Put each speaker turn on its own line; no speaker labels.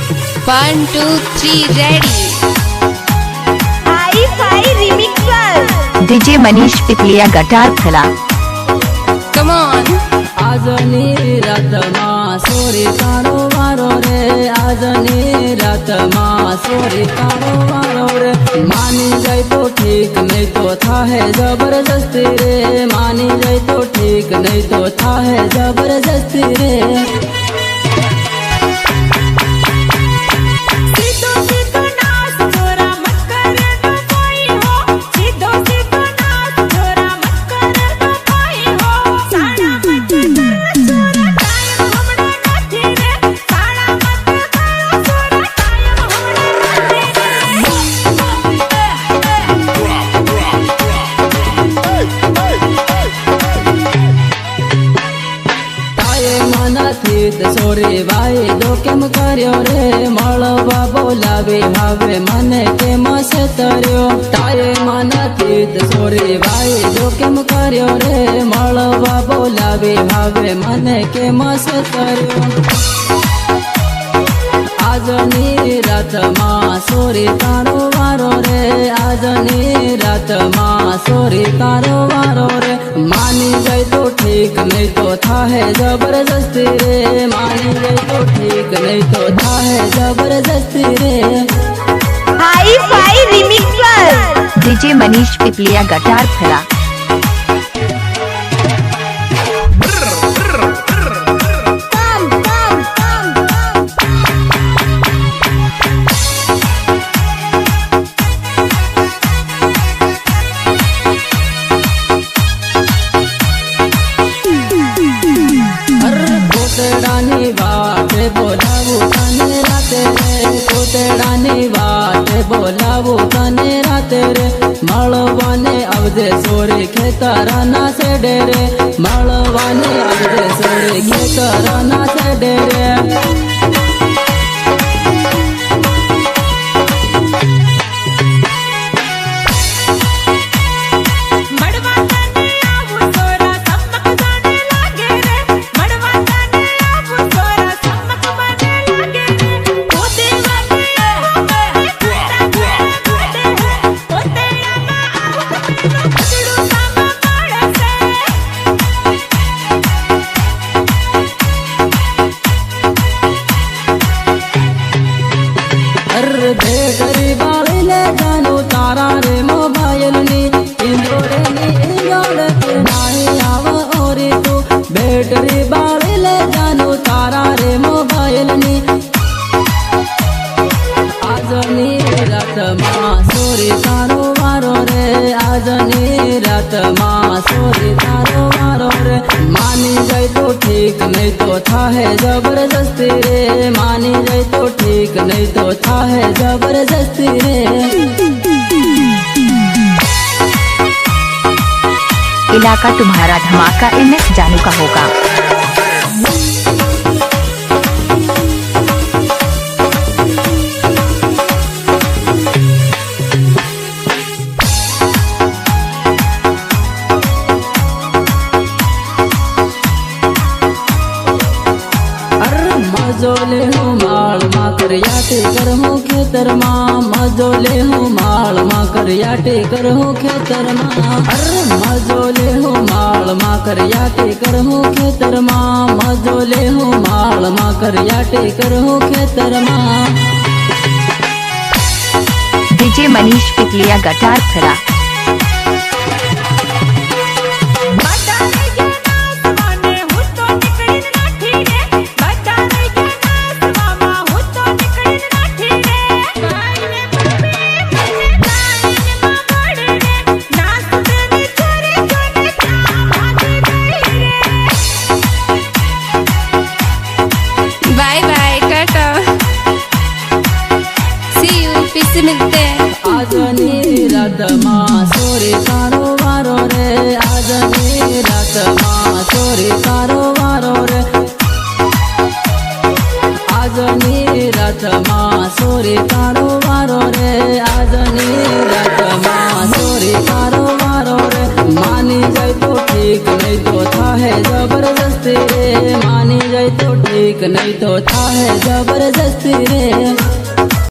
1, 2, 3 ready.
Hi-Fi Remixer
DJ Manish Pipliya गटार खला।
Come on.
आजनी रातमा सोरी कारो वारो रे, आजनी रातमा सोरी कारो वारो रे। मानी जाए तो ठीक नहीं तो था है जबरदस्ती रे, मानी जाए तो ठीक नहीं तो था है जबरदस्ती रे। सोरे भाई दो केम कर्यो रे, मळवा बोलावे हावे मने केम सतर्यो। ताये मना थीत सोरे भाई दो केम कर्यो रे, मळवा बोलावे हावे मने केम सतर्यो। आजनी रातमा सोरी तारो वारो रे, आजनी रातमा सोरी तारो वारो रे। मानी जाए तो ठीक नहीं तो था है जबरदस्ती रे, मानी जाए तो ठीक नहीं तो था है जबरदस्ती रे।
Hi-Fi Remixer
DJ Manish Pipliya गटार खला।
कोतडानी वाटे बोलावू तने राते रे, कोतडानी वाटे बोलावू तने राते रे। मळवाने अवधे सोरे खेतराना से डेरे, मळवाने अवधे सोरे खेतराना से डेरे। बेटरी बाली ले जानो तारा रे मोबाइल नी, इंद्रोड़े नी इंद्रोड़ के नाई आव ओरी तू। बेटरी बाली ले जानो तारा रे मोबाइल नी, आजनी रातमा सोरी तारो वारो रे, आजनी रातमा सोरी तारो वारो रे। मानी जाए तो ठीक नहीं तो था है जबरदस्ती रे, मानी जाए तो ठीक नहीं तो था है जबरदस्ती रे।
इलाका तुम्हारा धमाका MS जानू का होगा।
मजोले हूँ माल मा कर याटे कर हूँ खेतर माँ, मजोले हूँ माल मा कर याटे कर हूँ खेतर माँ। अरे मजोले हूँ माल मा कर याटे कर हूँ खेतर माँ, मजोले हूँ माल मा कर याटे कर हूँ खेतर माँ।
डीजे मनीष पिपलिया गटार खला।
Bye bye, Tata. See you, फिर से मिलते हैं।
आजनी रातमा सोरी तारो वारो रे, आजनी रातमा सोरी तारो वारो रे। आजनी रातमा सोरी तारो वारो रे, आजनी रातमा सोरी तारो वारो रे। मानी जाए तो ठीक नहीं तो था है जबरदस्ती रे, मानी जाए तो ठीक म्यूजिक नहीं तो था है जबरदस्ती रे।